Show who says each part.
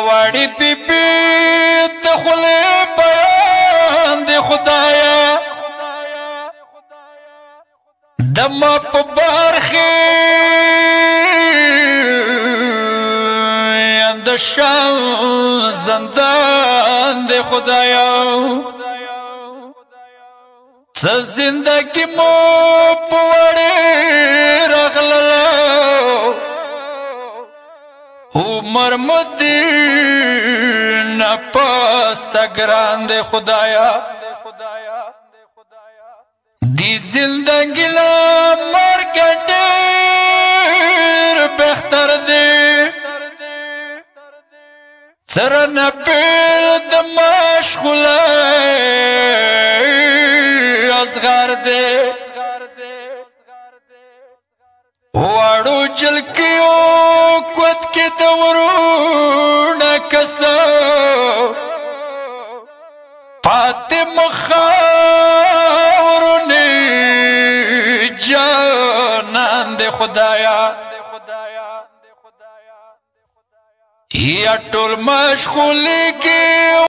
Speaker 1: واړی بیبي د خولې بیان دی خدایا د ما په برخې اند شان زندان دی خدایا څه زندګي مو په وړې راغله عمر مدینه پسته ګران دی خدایا دی زندگی لا مرگ ډېر بهتر دی سرنه پیل د مشغوله اصغر دی واړو جلکیو کوت کې د ورونه کسه پاتې مخاورونه جانان دے خدایا یا ټول مشغولی کی